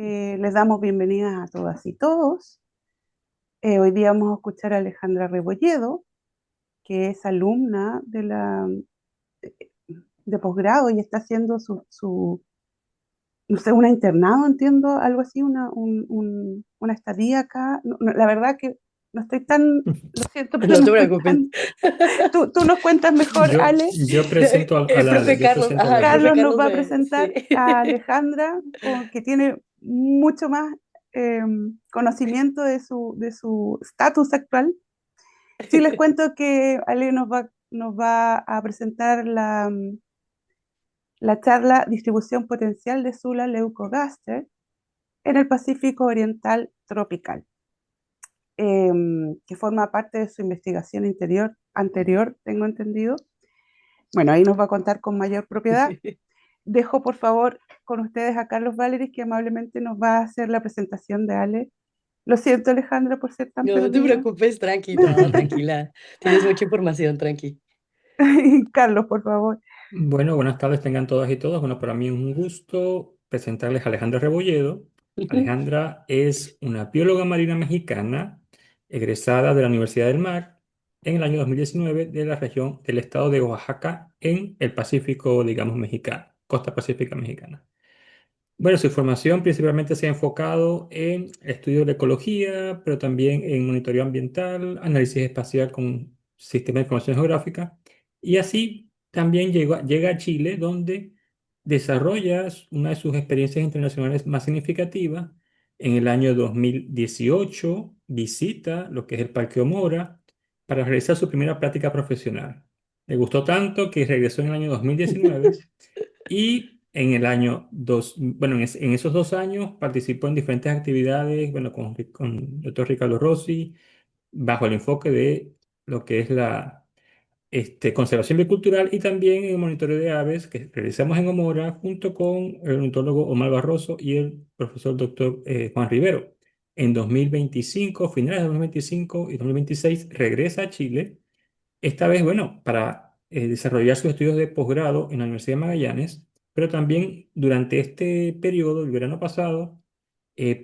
Les damos bienvenidas a todas y todos. Hoy día vamos a escuchar a Alejandra Rebolledo, que es alumna de posgrado y está haciendo no sé, una internado, entiendo, algo así, una estadía acá. La verdad que no estoy tan, lo siento, pero No no te estoy preocupes. tan... Tú nos cuentas mejor, Ale. Yo presento a la Ale, Profe yo Carlos, presento a la ajá, el Ale. profe Carlos nos Carlos va a me, sí. presentar a Alejandra, que tiene mucho más eh, conocimiento de su estatus actual. Sí, les cuento que Ale nos va a presentar la charla Distribución Potencial de Sula Leucogaster en el Pacífico Oriental Tropical, eh, que forma parte de su investigación anterior, tengo entendido. Bueno, ahí nos va a contar con mayor propiedad. Dejo por favor con ustedes a Carlos Valeris, que amablemente nos va a hacer la presentación de Ale. Lo siento, Alejandra, por ser tan No te perdida. preocupes, tranqui, no, tranquila. Tienes mucha información, tranqui. Carlos, por favor. Bueno, buenas tardes tengan todas y todos. Bueno, para mí es un gusto presentarles a Alejandra Rebolledo. Alejandra es una bióloga marina mexicana egresada de la Universidad del Mar en el año 2019 de la región del estado de Oaxaca en el Pacífico, digamos, mexicano, costa pacífica mexicana. Bueno, su formación principalmente se ha enfocado en estudios de ecología, pero también en monitoreo ambiental, análisis espacial con sistemas de información geográfica. Y así también llega a Chile, donde desarrolla una de sus experiencias internacionales más significativas. En el año 2018 visita lo que es el Parque Omora para realizar su primera práctica profesional. Le gustó tanto que regresó en el año 2019 y en el año bueno, en esos 2 años participó en diferentes actividades, bueno, con el doctor Ricardo Rossi, bajo el enfoque de lo que es la conservación bicultural y también en el monitoreo de aves que realizamos en Omora junto con el ornitólogo Omar Barroso y el profesor doctor Juan Rivero. En 2025, finales de 2025 y 2026, regresa a Chile esta vez, bueno, para desarrollar sus estudios de posgrado en la Universidad de Magallanes, pero también durante este periodo, el verano pasado,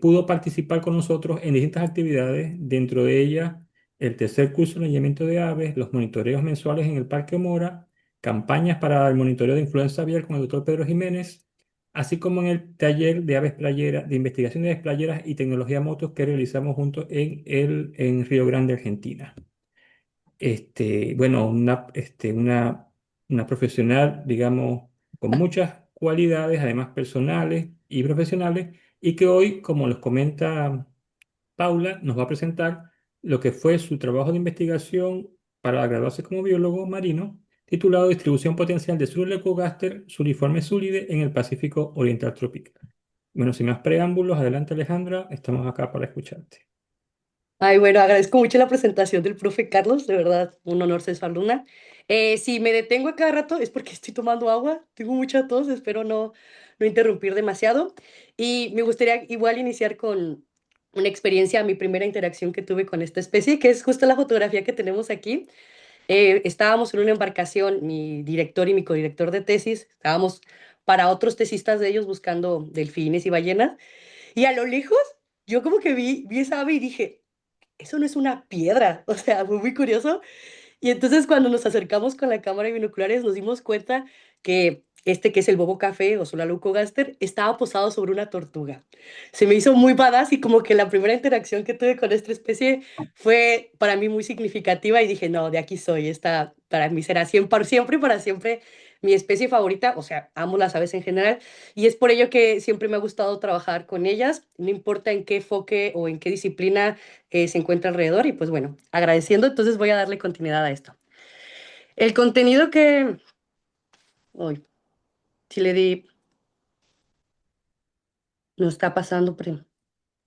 pudo participar con nosotros en distintas actividades, dentro de ellas el tercer curso de alineamiento de aves, los monitoreos mensuales en el Parque Mora, campañas para el monitoreo de influenza aviar con el doctor Pedro Jiménez, así como en el taller de aves playeras, de investigación de aves playeras y tecnología motos que realizamos juntos en Río Grande, Argentina. Bueno, una profesional, digamos, con muchas cualidades, además personales y profesionales, y que hoy, como los comenta Paula, nos va a presentar lo que fue su trabajo de investigación para graduarse como biólogo marino, titulado Distribución potencial de Surulecogaster suriforme sulide en el Pacífico Oriental Tropical. Bueno, sin más preámbulos, adelante Alejandra, estamos acá para escucharte. Ay, bueno, agradezco mucho la presentación del profe Carlos, de verdad, un honor ser su alumna. Si me detengo a cada rato es porque estoy tomando agua, tengo mucha tos, espero no interrumpir demasiado. Y me gustaría igual iniciar con una experiencia, mi primera interacción que tuve con esta especie, que es justo la fotografía que tenemos aquí. Estábamos en una embarcación, mi director y mi codirector de tesis, estábamos para otros tesistas de ellos buscando delfines y ballenas, y a lo lejos yo como que vi esa ave y dije, eso no es una piedra, o sea, fue muy curioso. Y entonces cuando nos acercamos con la cámara y binoculares nos dimos cuenta que este que es el bobo café o Solalucogaster estaba posado sobre una tortuga. Se me hizo muy badass y como que la primera interacción que tuve con esta especie fue para mí muy significativa y dije, no, de aquí soy, esta para mí será siempre y para siempre mi especie favorita, o sea, amo las aves en general y es por ello que siempre me ha gustado trabajar con ellas, no importa en qué enfoque o en qué disciplina se encuentra alrededor y pues bueno, agradeciendo, entonces voy a darle continuidad a esto. El contenido que... Uy, si le di... No está pasando, pero...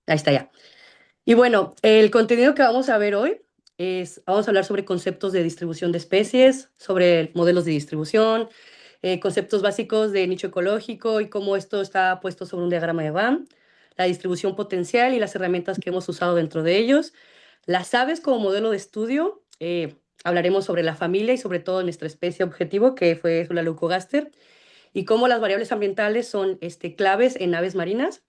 Ahí está ya. Y bueno, el contenido que vamos a ver hoy es, vamos a hablar sobre conceptos de distribución de especies, sobre modelos de distribución, conceptos básicos de nicho ecológico y cómo esto está puesto sobre un diagrama de Bann, la distribución potencial y las herramientas que hemos usado dentro de ellos, las aves como modelo de estudio, hablaremos sobre la familia y sobre todo nuestra especie objetivo, que fue la Leucogaster, y cómo las variables ambientales son claves en aves marinas.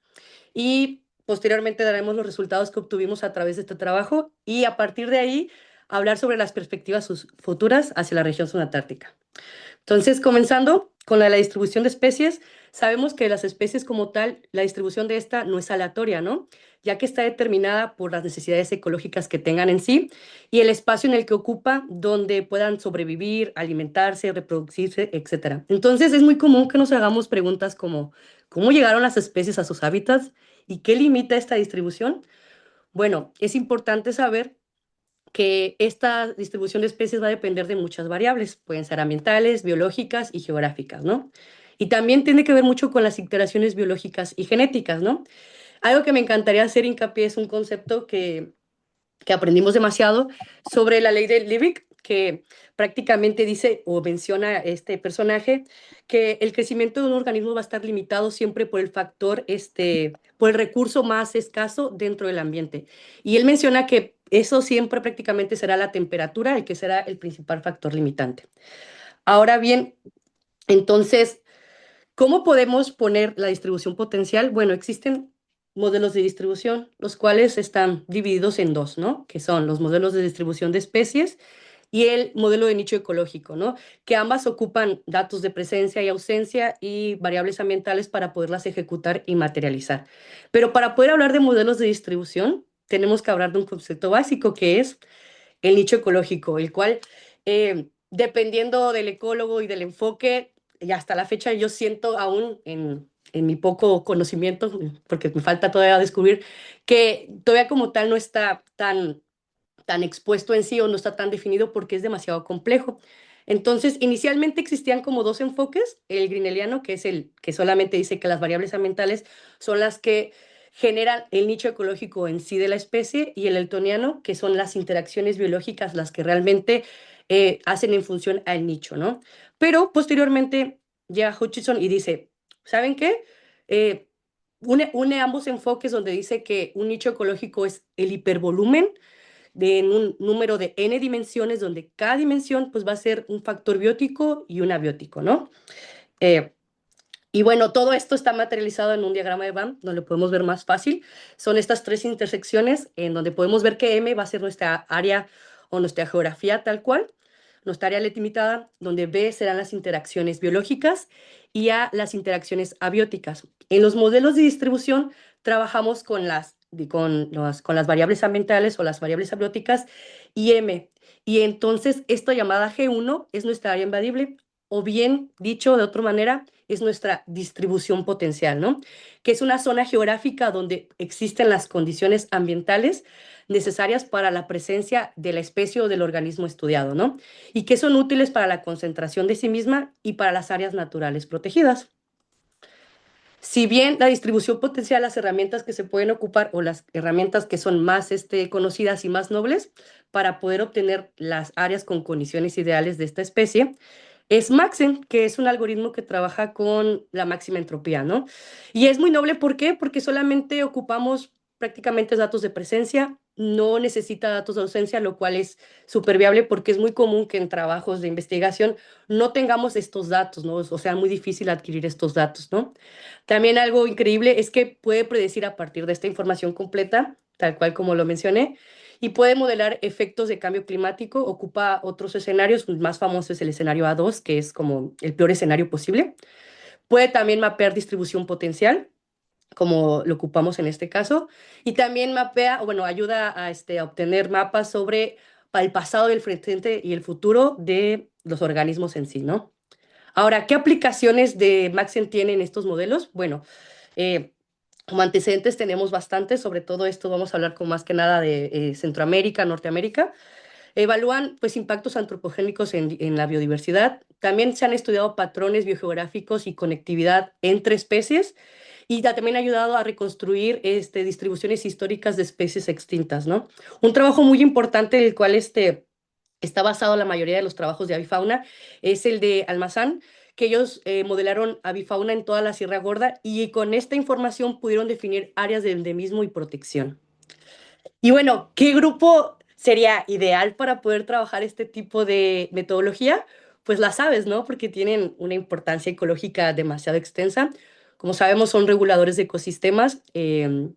y posteriormente daremos los resultados que obtuvimos a través de este trabajo y a partir de ahí hablar sobre las perspectivas futuras hacia la región subantártica. Entonces, comenzando con la distribución de especies, sabemos que las especies como tal, la distribución de esta no es aleatoria, ¿no? Ya que está determinada por las necesidades ecológicas que tengan en sí y el espacio en el que ocupa, donde puedan sobrevivir, alimentarse, reproducirse, etcétera. Entonces, es muy común que nos hagamos preguntas como, ¿cómo llegaron las especies a sus hábitats y qué limita esta distribución? Bueno, es importante saber que esta distribución de especies va a depender de muchas variables, pueden ser ambientales, biológicas y geográficas, ¿no? Y también tiene que ver mucho con las interacciones biológicas y genéticas, ¿no? Algo que me encantaría hacer hincapié es un concepto que aprendimos demasiado sobre la ley de Liebig, que prácticamente dice o menciona este personaje que el crecimiento de un organismo va a estar limitado siempre por el factor, por el recurso más escaso dentro del ambiente. Y él menciona que eso siempre prácticamente será la temperatura, el que será el principal factor limitante. Ahora bien, entonces, ¿cómo podemos poner la distribución potencial? Bueno, existen modelos de distribución, los cuales están divididos en dos, ¿no? Que son los modelos de distribución de especies y el modelo de nicho ecológico, ¿no? Que ambas ocupan datos de presencia y ausencia y variables ambientales para poderlas ejecutar y materializar. Pero para poder hablar de modelos de distribución, tenemos que hablar de un concepto básico que es el nicho ecológico, el cual, dependiendo del ecólogo y del enfoque, y hasta la fecha yo siento aún en mi poco conocimiento, porque me falta todavía descubrir, que todavía como tal no está tan expuesto en sí o no está tan definido porque es demasiado complejo. Entonces, inicialmente existían como dos enfoques, el greeneliano, que es el que solamente dice que las variables ambientales son las que generan el nicho ecológico en sí de la especie, y el eltoniano, que son las interacciones biológicas las que realmente hacen en función al nicho, ¿no? Pero posteriormente llega Hutchinson y dice, ¿saben qué? Une ambos enfoques donde dice que un nicho ecológico es el hipervolumen de un número de n dimensiones, donde cada dimensión pues va a ser un factor biótico y un abiótico, ¿no? Eh, y bueno, todo esto está materializado en un diagrama de Banff, donde lo podemos ver más fácil. Son estas tres intersecciones en donde podemos ver que M va a ser nuestra área o nuestra geografía tal cual, nuestra área limitada, donde B serán las interacciones biológicas y A las interacciones abióticas. En los modelos de distribución trabajamos con las variables ambientales o las variables abióticas y M. Y entonces esta llamada G1 es nuestra área invadible, o bien dicho de otra manera, es nuestra distribución potencial, ¿no? Que es una zona geográfica donde existen las condiciones ambientales necesarias para la presencia de la especie o del organismo estudiado, ¿no? Y que son útiles para la concentración de sí misma y para las áreas naturales protegidas. Si bien la distribución potencial, las herramientas que se pueden ocupar o las herramientas que son más conocidas y más nobles para poder obtener las áreas con condiciones ideales de esta especie, es Maxent, que es un algoritmo que trabaja con la máxima entropía, ¿no? Y es muy noble, ¿por qué? Porque solamente ocupamos prácticamente datos de presencia, no necesita datos de ausencia, lo cual es súper viable porque es muy común que en trabajos de investigación no tengamos estos datos, ¿no? O sea, muy difícil adquirir estos datos, ¿no? También algo increíble es que puede predecir a partir de esta información completa, tal cual como lo mencioné, y puede modelar efectos de cambio climático, ocupa otros escenarios, el más famoso es el escenario A2, que es como el peor escenario posible. Puede también mapear distribución potencial, como lo ocupamos en este caso, y también mapea, bueno, ayuda a obtener mapas sobre el pasado, el presente y el futuro de los organismos en sí, ¿no? Ahora, ¿qué aplicaciones de Maxent tienen estos modelos? Bueno, eh, como antecedentes tenemos bastantes, sobre todo esto vamos a hablar con más que nada de Centroamérica, Norteamérica. Evalúan pues impactos antropogénicos en la biodiversidad. También se han estudiado patrones biogeográficos y conectividad entre especies, y también ha ayudado a reconstruir distribuciones históricas de especies extintas, ¿no? Un trabajo muy importante, en el cual está basado la mayoría de los trabajos de avifauna, es el de Almazán, que ellos modelaron avifauna en toda la Sierra Gorda y con esta información pudieron definir áreas de endemismo y protección. Y bueno, ¿qué grupo sería ideal para poder trabajar este tipo de metodología? Pues las aves, ¿no? Porque tienen una importancia ecológica demasiado extensa. Como sabemos, son reguladores de ecosistemas,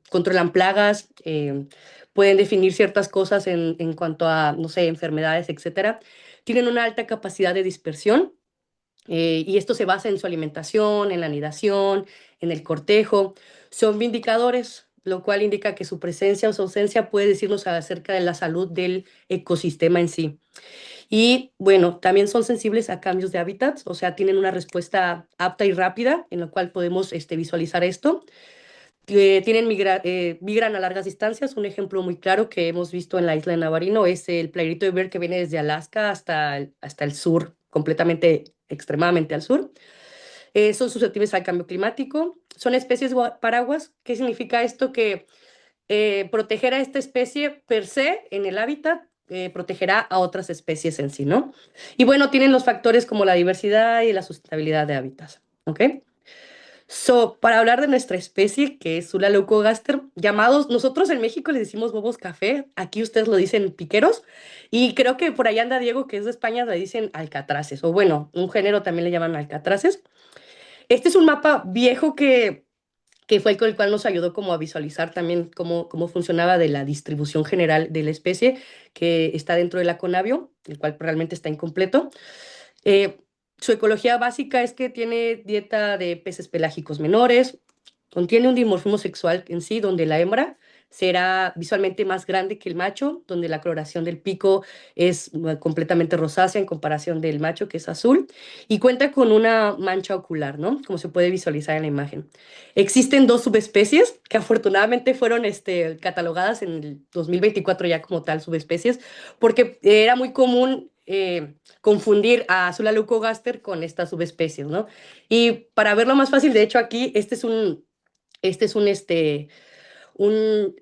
controlan plagas, pueden definir ciertas cosas en cuanto a, no sé, enfermedades, etcétera. Tienen una alta capacidad de dispersión y esto se basa en su alimentación, en la anidación, en el cortejo. Son vindicadores, lo cual indica que su presencia o su ausencia puede decirnos acerca de la salud del ecosistema en sí. Y bueno, también son sensibles a cambios de hábitats, o sea, tienen una respuesta apta y rápida en la cual podemos visualizar esto. Migran a largas distancias. Un ejemplo muy claro que hemos visto en la isla de Navarino es el playrito de bear que viene desde Alaska hasta el sur, completamente, extremadamente al sur. Son susceptibles al cambio climático. Son especies paraguas. ¿Qué significa esto? Que proteger a esta especie per se en el hábitat protegerá a otras especies en sí, ¿no? Y bueno, tienen los factores como la diversidad y la sustentabilidad de hábitats, ¿ok? So, para hablar de nuestra especie, que es Zula leucogaster, llamados, nosotros en México les decimos bobos café, aquí ustedes lo dicen piqueros, y creo que por ahí anda Diego, que es de España, le dicen alcatraces, o bueno, un género también le llaman alcatraces. Este es un mapa viejo que fue con el cual nos ayudó como a visualizar también cómo funcionaba de la distribución general de la especie que está dentro de la Conavio, el cual realmente está incompleto. Eh, Su ecología básica es que tiene dieta de peces pelágicos menores, contiene un dimorfismo sexual en sí, donde la hembra será visualmente más grande que el macho, donde la coloración del pico es completamente rosácea en comparación del macho, que es azul, y cuenta con una mancha ocular, ¿no? Como se puede visualizar en la imagen. Existen dos subespecies que afortunadamente fueron catalogadas en el 2024 ya como tal subespecies, porque era muy común confundir a Azula leucogaster con estas subespecies, ¿no? Y para verlo más fácil, de hecho aquí, este es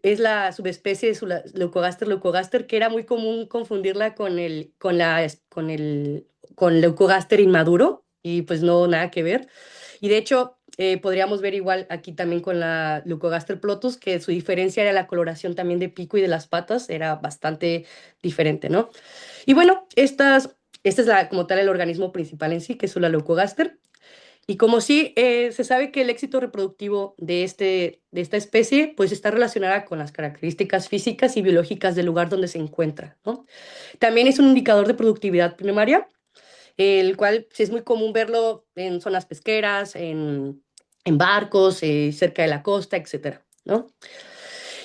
es la subespecie de leucogaster, que era muy común confundirla con leucogaster inmaduro, y pues no, nada que ver. Y de hecho, podríamos ver igual aquí también con la leucogaster plotus, que su diferencia era la coloración también de pico y de las patas, era bastante diferente, ¿no? Y bueno, esta es como tal el organismo principal en sí, que es la leucogaster. Y como sí, se sabe que el éxito reproductivo de esta especie pues está relacionada con las características físicas y biológicas del lugar donde se encuentra, ¿no? También es un indicador de productividad primaria, el cual sí es muy común verlo en zonas pesqueras, en barcos, cerca de la costa, etcétera, ¿no?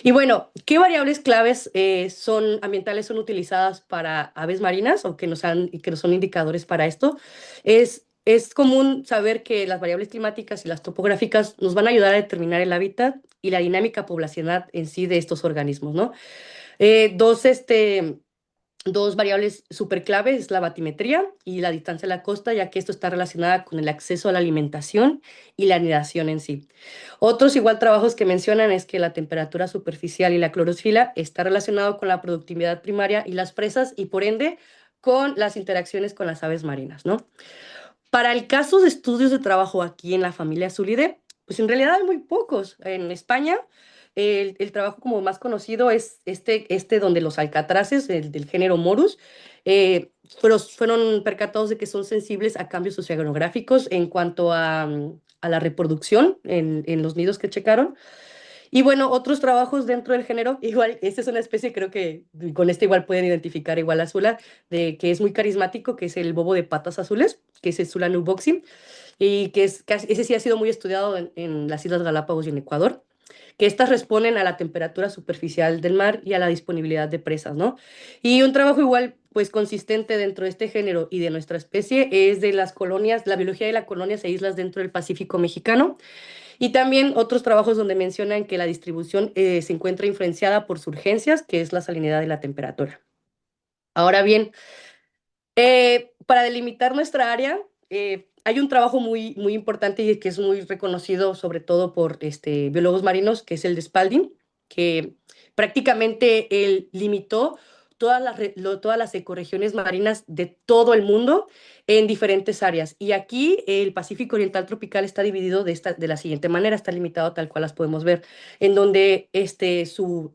Y bueno, ¿qué variables claves son ambientales son utilizadas para aves marinas o que nos son indicadores para esto? Es común saber que las variables climáticas y las topográficas nos van a ayudar a determinar el hábitat y la dinámica poblacional en sí de estos organismos, ¿no? Eh, dos, este, Dos variables súper claves es la batimetría y la distancia a la costa, ya que esto está relacionada con el acceso a la alimentación y la anidación en sí. Otros igual trabajos que mencionan es que la temperatura superficial y la clorofila está relacionado con la productividad primaria y las presas y por ende con las interacciones con las aves marinas, ¿no? Para el caso de estudios de trabajo aquí en la familia Zulide, pues en realidad hay muy pocos. En España, el trabajo como más conocido es este donde los alcatraces, del género Morus, fueron percatados de que son sensibles a cambios sociogeográficos en cuanto a la reproducción en los nidos que checaron. Y bueno, otros trabajos dentro del género, igual, esta es una especie, creo que con este igual pueden identificar igual azula, de que es muy carismático, que es el bobo de patas azules, que es el Zula nuboxi, y ese sí ha sido muy estudiado en las Islas Galápagos y en Ecuador, que estas responden a la temperatura superficial del mar y a la disponibilidad de presas, ¿no? Y un trabajo igual, pues consistente dentro de este género y de nuestra especie es de las colonias, la biología de las colonias e islas dentro del Pacífico mexicano, y también otros trabajos donde mencionan que la distribución se encuentra influenciada por surgencias, que es la salinidad y la temperatura. Ahora bien, para delimitar nuestra área, hay un trabajo muy importante y que es muy reconocido, sobre todo por biólogos marinos, que es el de Spalding, que prácticamente él limitó todas las ecorregiones marinas de todo el mundo en diferentes áreas. Y aquí el Pacífico Oriental Tropical está dividido de la siguiente manera, está limitado tal cual las podemos ver, en donde su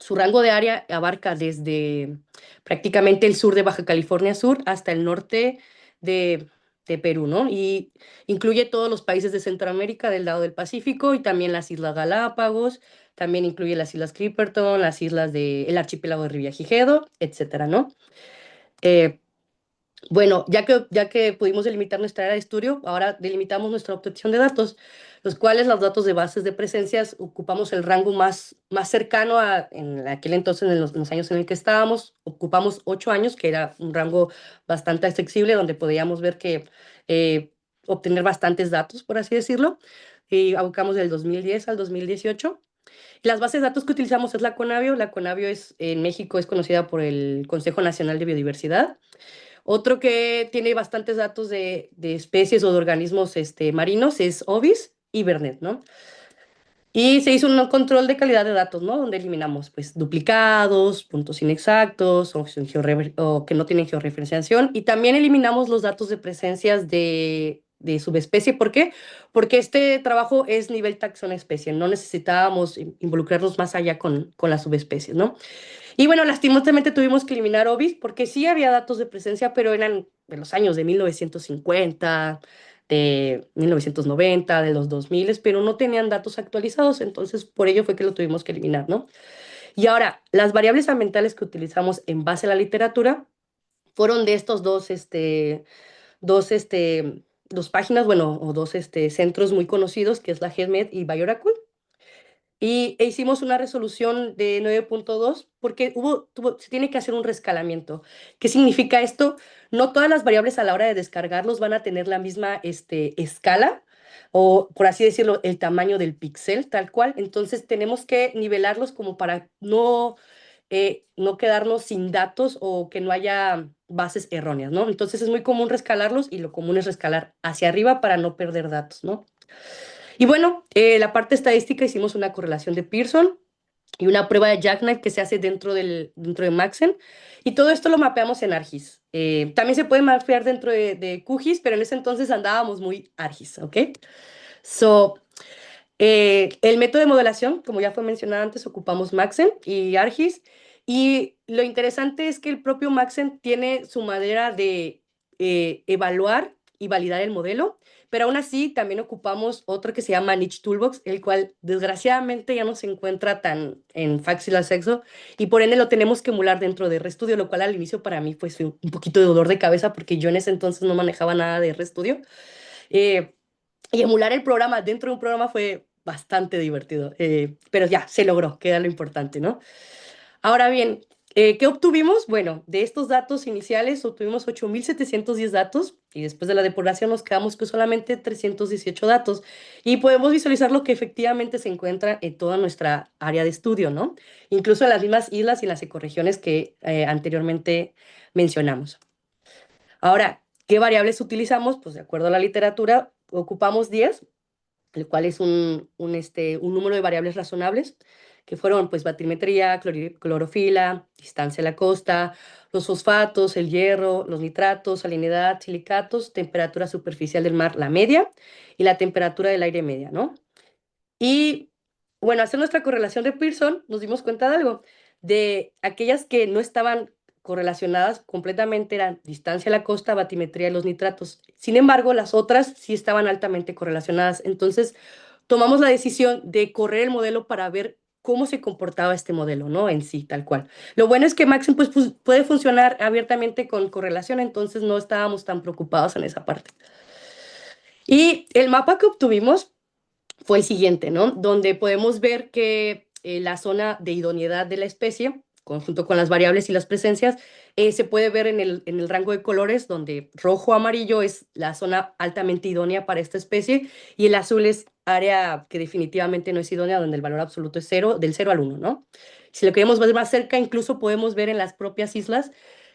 rango de área abarca desde prácticamente el sur de Baja California Sur hasta el norte de, de Perú, ¿no? Y incluye todos los países de Centroamérica del lado del Pacífico y también las Islas Galápagos, también incluye las Islas Clipperton, las islas del archipiélago de Revillagigedo, etcétera, ¿no? Eh, bueno, ya que pudimos delimitar nuestra área de estudio, ahora delimitamos nuestra obtención de datos, los cuales los datos de bases de presencias ocupamos el rango más cercano en aquel entonces, en los años en el que estábamos, ocupamos 8 años, que era un rango bastante accesible, donde podíamos ver que eh, obtener bastantes datos, por así decirlo, y abocamos del 2010 al 2018. Y las bases de datos que utilizamos es la Conavio. La Conavio en México es conocida por el Consejo Nacional de Biodiversidad. Otro que tiene bastantes datos de especies o de organismos marinos es OBIS y Vernet, ¿no? Y se hizo un control de calidad de datos, ¿no? Donde eliminamos, pues, duplicados, puntos inexactos o que no tienen georreferenciación. Y también eliminamos los datos de presencias de subespecie. ¿Por qué? Porque este trabajo es nivel taxón especie. No necesitábamos involucrarnos más allá con las subespecies, ¿no? Y bueno, lastimosamente tuvimos que eliminar OBIS porque sí había datos de presencia, pero eran de los años de 1950, de 1990, de los 2000, pero no tenían datos actualizados, entonces por ello fue que lo tuvimos que eliminar, ¿no? Y ahora, las variables ambientales que utilizamos en base a la literatura fueron de estos dos, dos páginas, bueno, o dos centros muy conocidos, que es la GEDMED y Bioracle. Hicimos una resolución de 9.2 porque se tiene que hacer un rescalamiento. ¿Qué significa esto? No todas las variables a la hora de descargarlos van a tener la misma escala o, por así decirlo, el tamaño del píxel, tal cual. Entonces tenemos que nivelarlos como para no quedarnos sin datos o que no haya bases erróneas, ¿no? Entonces es muy común rescalarlos y lo común es rescalar hacia arriba para no perder datos, ¿no? Y bueno, la parte estadística hicimos una correlación de Pearson y una prueba de Jackknife que se hace dentro de Maxen. Y todo esto lo mapeamos en ArcGIS. También se puede mapear dentro de QGIS, pero en ese entonces andábamos muy ArcGIS, ¿ok? So, el método de modelación, como ya fue mencionado antes, ocupamos Maxen y ArcGIS. Y lo interesante es que el propio Maxen tiene su manera de evaluar y validar el modelo, pero aún así también ocupamos otro que se llama Niche Toolbox, el cual desgraciadamente ya no se encuentra tan en fácil acceso y por ende lo tenemos que emular dentro de RStudio, lo cual al inicio para mí fue un poquito de dolor de cabeza porque yo en ese entonces no manejaba nada de RStudio. Eh, y emular el programa dentro de un programa fue bastante divertido, pero ya, se logró, que era lo importante, ¿no? Ahora bien, ¿qué obtuvimos? Bueno, de estos datos iniciales obtuvimos 8.710 datos y después de la depuración nos quedamos con solamente 318 datos y podemos visualizar lo que efectivamente se encuentra en toda nuestra área de estudio, ¿no? Incluso en las mismas islas y las ecorregiones que anteriormente mencionamos. Ahora, ¿qué variables utilizamos? Pues de acuerdo a la literatura, ocupamos 10, el cual es un número de variables razonables, que fueron pues batimetría, clorofila, distancia a la costa, los fosfatos, el hierro, los nitratos, salinidad, silicatos, temperatura superficial del mar, la media, y la temperatura del aire media, ¿no? Y bueno, hacer nuestra correlación de Pearson, nos dimos cuenta de algo, de aquellas que no estaban correlacionadas completamente eran distancia a la costa, batimetría y los nitratos. Sin embargo, las otras sí estaban altamente correlacionadas. Entonces, tomamos la decisión de correr el modelo para ver cómo se comportaba este modelo, ¿no? En sí, tal cual. Lo bueno es que Maxim pues, puede funcionar abiertamente con correlación, entonces no estábamos tan preocupados en esa parte. Y el mapa que obtuvimos fue el siguiente, ¿no? Donde podemos ver que la zona de idoneidad de la especie, junto con las variables y las presencias, se puede ver en el rango de colores, donde rojo amarillo es la zona altamente idónea para esta especie y el azul es área que definitivamente no es idónea, donde el valor absoluto es cero, del 0 al 1, ¿no? Si lo queremos ver más cerca, incluso podemos ver en las propias islas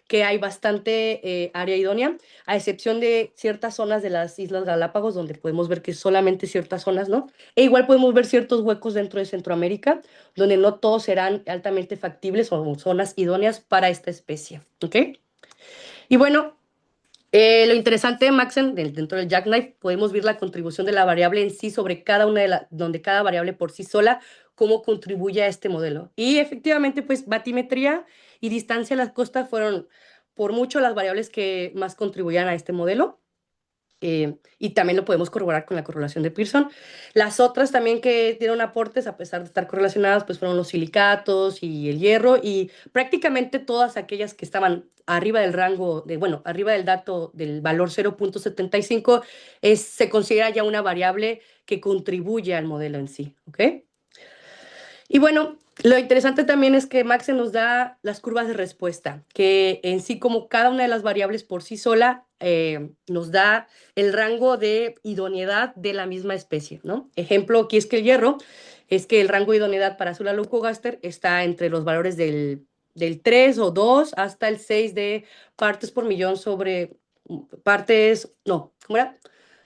que hay bastante área idónea, a excepción de ciertas zonas de las Islas Galápagos, donde podemos ver que solamente ciertas zonas, ¿no? E igual podemos ver ciertos huecos dentro de Centroamérica, donde no todos serán altamente factibles o zonas idóneas para esta especie, ¿ok? Y bueno, lo interesante de Maxen, dentro del Jackknife, podemos ver la contribución de la variable en sí sobre cada una donde cada variable por sí sola, cómo contribuye a este modelo. Y efectivamente, pues batimetría y distancia a la costa fueron por mucho las variables que más contribuían a este modelo. y también lo podemos corroborar con la correlación de Pearson. Las otras también que dieron aportes, a pesar de estar correlacionadas, pues fueron los silicatos y el hierro, y prácticamente todas aquellas que estaban arriba del rango, bueno, arriba del dato del valor 0.75, se considera ya una variable que contribuye al modelo en sí, ¿ok? Y bueno, lo interesante también es que Maxent nos da las curvas de respuesta, que en sí como cada una de las variables por sí sola nos da el rango de idoneidad de la misma especie, ¿no? Ejemplo, aquí es que el hierro es que el rango de idoneidad para Azula leucogaster está entre los valores del 3 o 2 hasta el 6 de partes por millón sobre partes, no, ¿cómo era?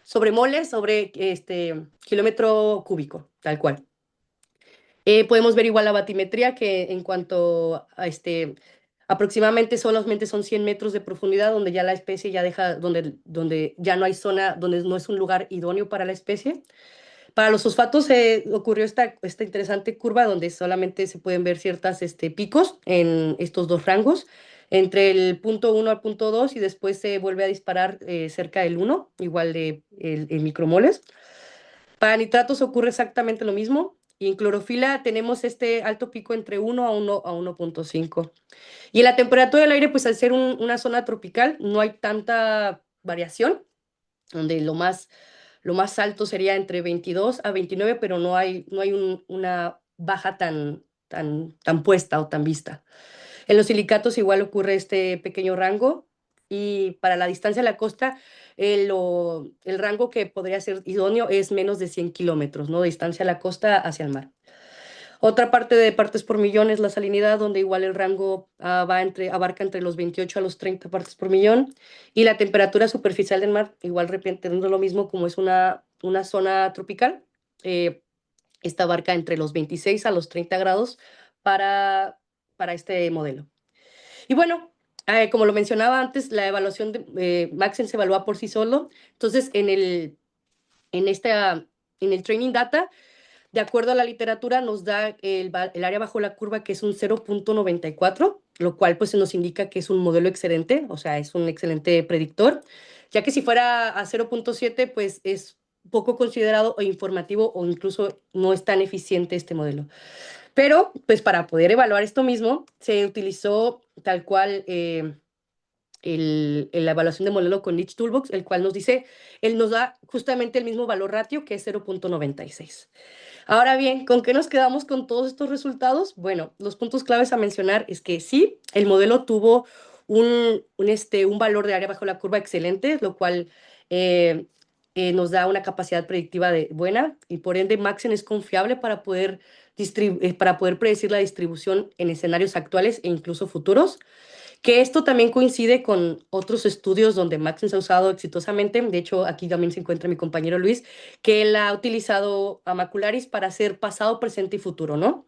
Sobre moles sobre kilómetro cúbico, tal cual. Podemos ver igual la batimetría que en cuanto a aproximadamente solamente son 100 metros de profundidad donde ya la especie ya deja, donde ya no hay zona, donde no es un lugar idóneo para la especie. Para los fosfatos ocurrió esta interesante curva donde solamente se pueden ver ciertos picos en estos dos rangos, entre el punto 1 al punto 2 y después se vuelve a disparar cerca del 1, igual de el micromoles. Para nitratos ocurre exactamente lo mismo. Y en clorofila tenemos este alto pico entre 1 a 1.5. Y en la temperatura del aire, pues al ser una zona tropical, no hay tanta variación, donde lo más alto sería entre 22 a 29, pero no hay una baja tan puesta o tan vista. En los silicatos igual ocurre este pequeño rango y para la distancia a la costa el rango que podría ser idóneo es menos de 100 kilómetros, ¿no? De distancia a la costa hacia el mar. Otra parte de partes por millón es la salinidad, donde igual el rango abarca entre los 28 a los 30 partes por millón. Y la temperatura superficial del mar, igual repitiendo lo mismo, como es una zona tropical, esta abarca entre los 26 a los 30 grados para este modelo. Y bueno, como lo mencionaba antes, la evaluación de Maxent se evalúa por sí solo. Entonces, en, esta, en el training data, de acuerdo a la literatura, nos da el área bajo la curva, que es un 0.94, lo cual pues nos indica que es un modelo excelente, o sea, es un excelente predictor, ya que si fuera a 0.7, pues es poco considerado o informativo o incluso no es tan eficiente este modelo. Pero, pues para poder evaluar esto mismo, se utilizó tal cual la evaluación de modelo con Niche Toolbox, el cual él nos da justamente el mismo valor ratio, que es 0.96. Ahora bien, ¿con qué nos quedamos con todos estos resultados? Bueno, los puntos claves a mencionar es que sí, el modelo tuvo un valor de área bajo la curva excelente, lo cual nos da una capacidad predictiva buena y por ende Maxent es confiable para poder predecir la distribución en escenarios actuales e incluso futuros. Que esto también coincide con otros estudios donde Maxent se ha usado exitosamente. De hecho, aquí también se encuentra mi compañero Luis, que él ha utilizado a Macularis para hacer pasado, presente y futuro, ¿no?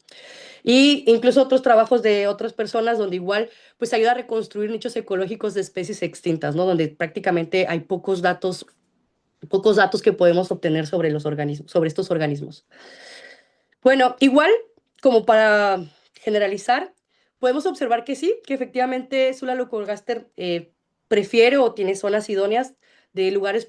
Y incluso otros trabajos de otras personas donde igual pues ayuda a reconstruir nichos ecológicos de especies extintas, ¿no? Donde prácticamente hay pocos datos que podemos obtener sobre sobre estos organismos. Bueno, igual, como para generalizar, podemos observar que sí, que efectivamente Sula leucogaster prefiere o tiene zonas idóneas de lugares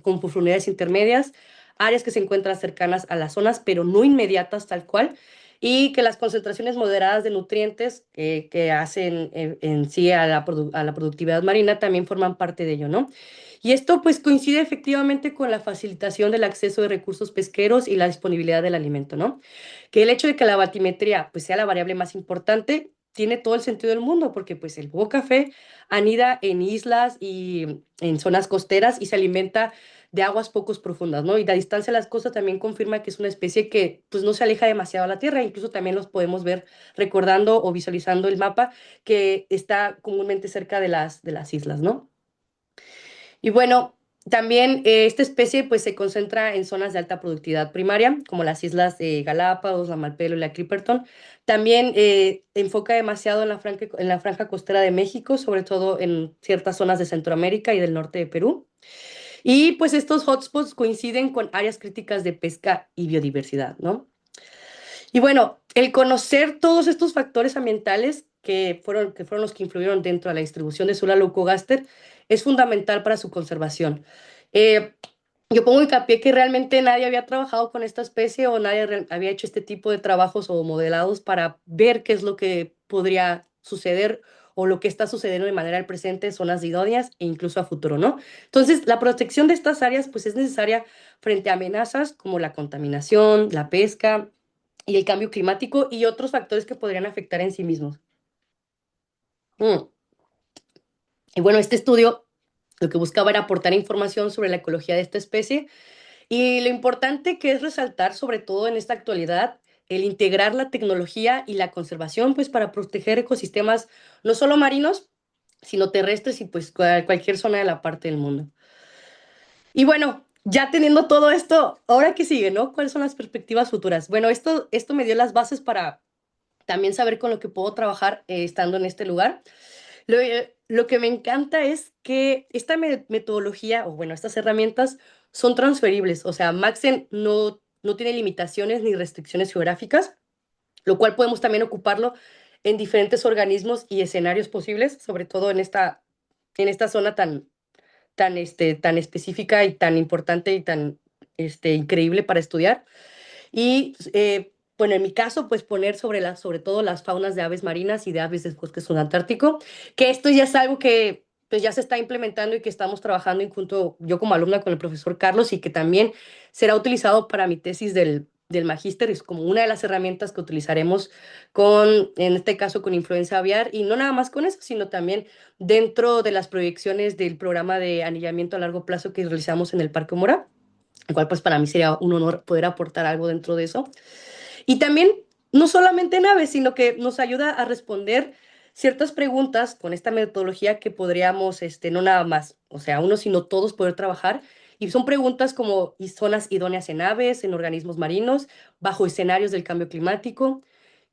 con profundidades intermedias, áreas que se encuentran cercanas a las zonas, pero no inmediatas tal cual, y que las concentraciones moderadas de nutrientes que hacen en sí a la productividad marina también forman parte de ello, ¿no? Y esto pues coincide efectivamente con la facilitación del acceso de recursos pesqueros y la disponibilidad del alimento, ¿no? Que el hecho de que la batimetría pues sea la variable más importante tiene todo el sentido del mundo porque pues el búho café anida en islas y en zonas costeras y se alimenta de aguas pocos profundas, ¿no? Y la distancia a las costas también confirma que es una especie que pues no se aleja demasiado a la tierra, incluso también los podemos ver recordando o visualizando el mapa que está comúnmente cerca de las islas, ¿no? Y bueno, también esta especie pues se concentra en zonas de alta productividad primaria, como las islas de Galápagos, la Malpelo y la Clipperton. También enfoca demasiado en la franja costera de México, sobre todo en ciertas zonas de Centroamérica y del norte de Perú. Y pues estos hotspots coinciden con áreas críticas de pesca y biodiversidad, ¿no? Y bueno, el conocer todos estos factores ambientales que fueron los que influyeron dentro de la distribución de Sula leucogaster es fundamental para su conservación. Eh, yo pongo hincapié que realmente nadie había trabajado con esta especie o nadie había hecho este tipo de trabajos o modelados para ver qué es lo que podría suceder o lo que está sucediendo de manera al presente en zonas idóneas e incluso a futuro, ¿no? Entonces, la protección de estas áreas pues es necesaria frente a amenazas como la contaminación, la pesca y el cambio climático y otros factores que podrían afectar en sí mismos. Mm. Y bueno, este estudio lo que buscaba era aportar información sobre la ecología de esta especie y lo importante que es resaltar, sobre todo en esta actualidad, el integrar la tecnología y la conservación, pues para proteger ecosistemas no solo marinos, sino terrestres y pues cualquier zona de la parte del mundo. Y bueno, ya teniendo todo esto, ¿ahora qué sigue, no? ¿Cuáles son las perspectivas futuras? Bueno, esto me dio las bases para también saber con lo que puedo trabajar estando en este lugar. Lo que me encanta es que esta metodología, o bueno, estas herramientas son transferibles, o sea, Maxen no tiene limitaciones ni restricciones geográficas, lo cual podemos también ocuparlo en diferentes organismos y escenarios posibles, sobre todo en esta zona tan específica y tan importante y tan increíble para estudiar. Y bueno, en mi caso, pues poner sobre todo las faunas de aves marinas y de aves del bosque subantártico, que esto ya es algo que pues ya se está implementando y que estamos trabajando en junto, yo como alumna con el profesor Carlos, y que también será utilizado para mi tesis del magíster, es como una de las herramientas que utilizaremos en este caso, con influenza aviar, y no nada más con eso, sino también dentro de las proyecciones del programa de anillamiento a largo plazo que realizamos en el Parque Mora, el cual pues para mí sería un honor poder aportar algo dentro de eso. Y también, no solamente en aves, sino que nos ayuda a responder ciertas preguntas con esta metodología que podríamos, no nada más, o sea, uno, sino todos poder trabajar. Y son preguntas como ¿y zonas idóneas en aves, en organismos marinos, bajo escenarios del cambio climático?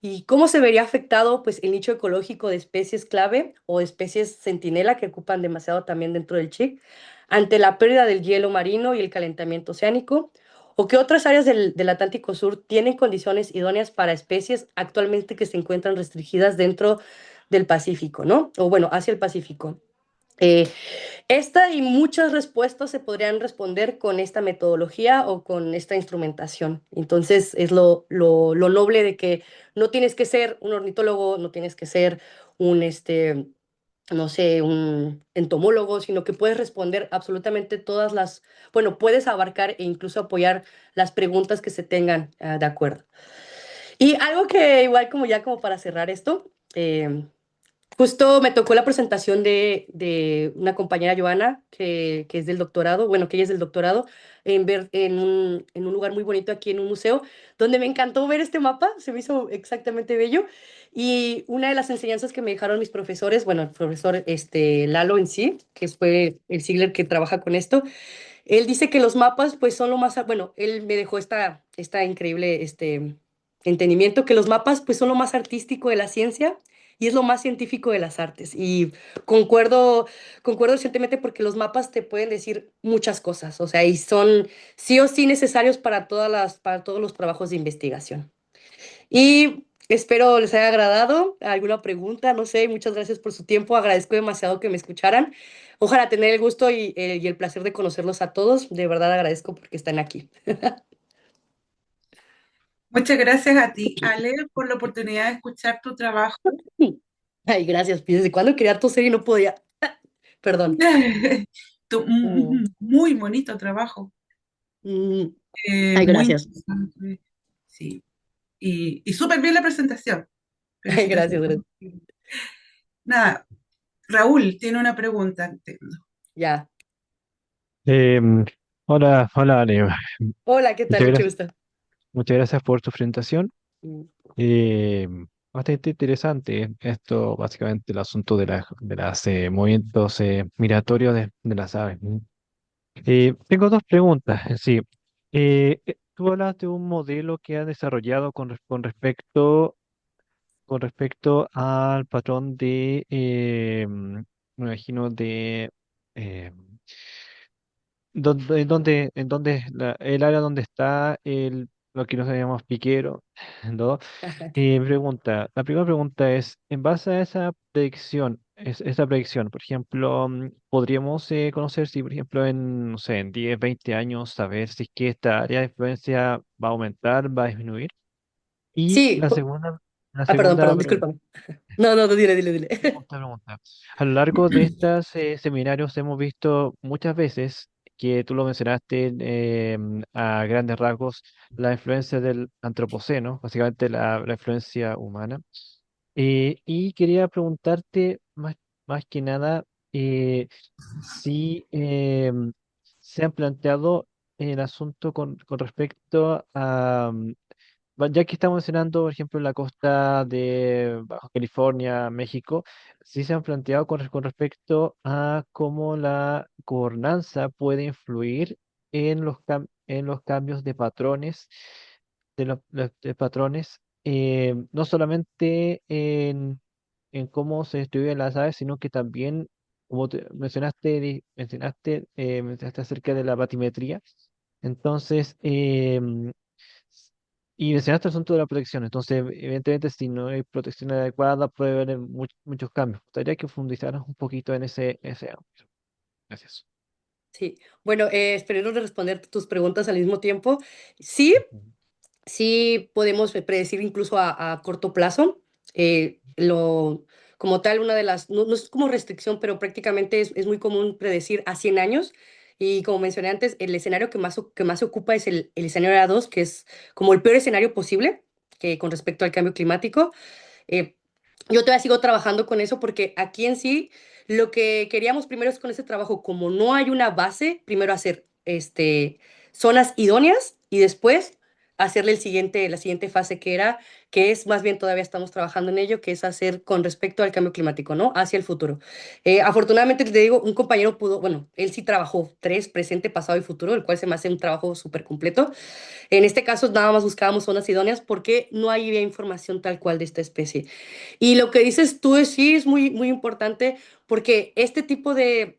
¿Y cómo se vería afectado pues, el nicho ecológico de especies clave o especies centinela que ocupan demasiado también dentro del CHIC ante la pérdida del hielo marino y el calentamiento oceánico? ¿O qué otras áreas del Atlántico Sur tienen condiciones idóneas para especies actualmente que se encuentran restringidas dentro del Pacífico, ¿no? O bueno, hacia el Pacífico. Eh, esta y muchas respuestas se podrían responder con esta metodología o con esta instrumentación. Entonces, es lo noble de que no tienes que ser un ornitólogo, no tienes que ser un, no sé, un entomólogo, sino que puedes responder absolutamente bueno, puedes abarcar e incluso apoyar las preguntas que se tengan de acuerdo. Y algo que igual como ya como para cerrar esto, justo me tocó la presentación de una compañera Joana, que es del doctorado, bueno, que ella es del doctorado, en un lugar muy bonito aquí en un museo, donde me encantó ver este mapa, se me hizo exactamente bello. Y una de las enseñanzas que me dejaron mis profesores, bueno, el profesor Lalo en sí, que fue el Sigler que trabaja con esto, él dice que los mapas pues son lo más, bueno, él me dejó esta increíble entendimiento, que los mapas pues son lo más artístico de la ciencia y es lo más científico de las artes. Y concuerdo recientemente porque los mapas te pueden decir muchas cosas, o sea, y son sí o sí necesarios para todos los trabajos de investigación. Y espero les haya agradado. ¿Alguna pregunta? No sé, muchas gracias por su tiempo. Agradezco demasiado que me escucharan. Ojalá tener el gusto y el placer de conocerlos a todos. De verdad agradezco porque están aquí. Muchas gracias a ti, Ale, por la oportunidad de escuchar tu trabajo. Ay, gracias. ¿Desde cuándo quería toser y no podía? Perdón. Mm, Muy bonito trabajo, mm. Ay, muy gracias. interesante. Sí, y súper bien la presentación. Ay, gracias, Felicitaciones. gracias. Nada, Raúl tiene una pregunta, entiendo. Ya. Em, hola, hola, Ale. Hola, ¿qué tal? Muchas Mucho gracias, gusto. muchas gracias por tu presentación. Mm. Bastante interesante esto, básicamente el asunto de las movimientos migratorios de las aves. Tengo dos preguntas. Sí, tú hablas de un modelo que has desarrollado con respecto al patrón me imagino, eh, en donde el área donde está lo que nos llamamos piquero, ¿no? Ajá. La primera pregunta es, en base a esa predicción, esa predicción, por ejemplo, podríamos conocer si, por ejemplo, en, no sé, en 10, 20 años, saber si es que esta área de influencia va a aumentar, va a disminuir. Y Sí, la perdón, segunda perdón, pregunta. discúlpame. No, no, dile, dile, dile. Pregunta. A lo largo de estos seminarios hemos visto muchas veces que tú lo mencionaste a grandes rasgos, la influencia del antropoceno, básicamente la influencia humana. Y quería preguntarte más que nada si se han planteado el asunto con respecto a, ya que estamos mencionando, por ejemplo, la costa de Baja California, México, sí se han planteado con respecto a cómo la gobernanza puede influir en los cambios de patrones, de patrones, no solamente en cómo se distribuyen las aves, sino que también, como mencionaste acerca de la batimetría. Entonces, y mencionaste el asunto de la protección. Entonces, evidentemente, si no hay protección adecuada, puede haber muchos cambios. Me gustaría que profundizaras un poquito en ese ámbito. Gracias. Sí, bueno, espero responder tus preguntas al mismo tiempo. Sí, Ujú. sí podemos predecir incluso a corto plazo. Como tal, una de las, no, no es como restricción, pero prácticamente es muy común predecir a 100 años. Y como mencioné antes, el escenario que más se ocupa es el escenario A2, que es como el peor escenario posible que con respecto al cambio climático. Eh, yo todavía sigo trabajando con eso porque aquí en sí lo que queríamos primero es con ese trabajo, como no hay una base, primero hacer zonas idóneas y después hacerle la siguiente fase que es más bien todavía estamos trabajando en ello, que es hacer con respecto al cambio climático, ¿no? Hacia el futuro. Afortunadamente, te digo, un compañero pudo, bueno, él sí trabajó tres, presente, pasado y futuro, el cual se me hace un trabajo súper completo. En este caso, nada más buscábamos zonas idóneas porque no había información tal cual de esta especie. Y lo que dices tú sí es muy, muy importante porque este tipo de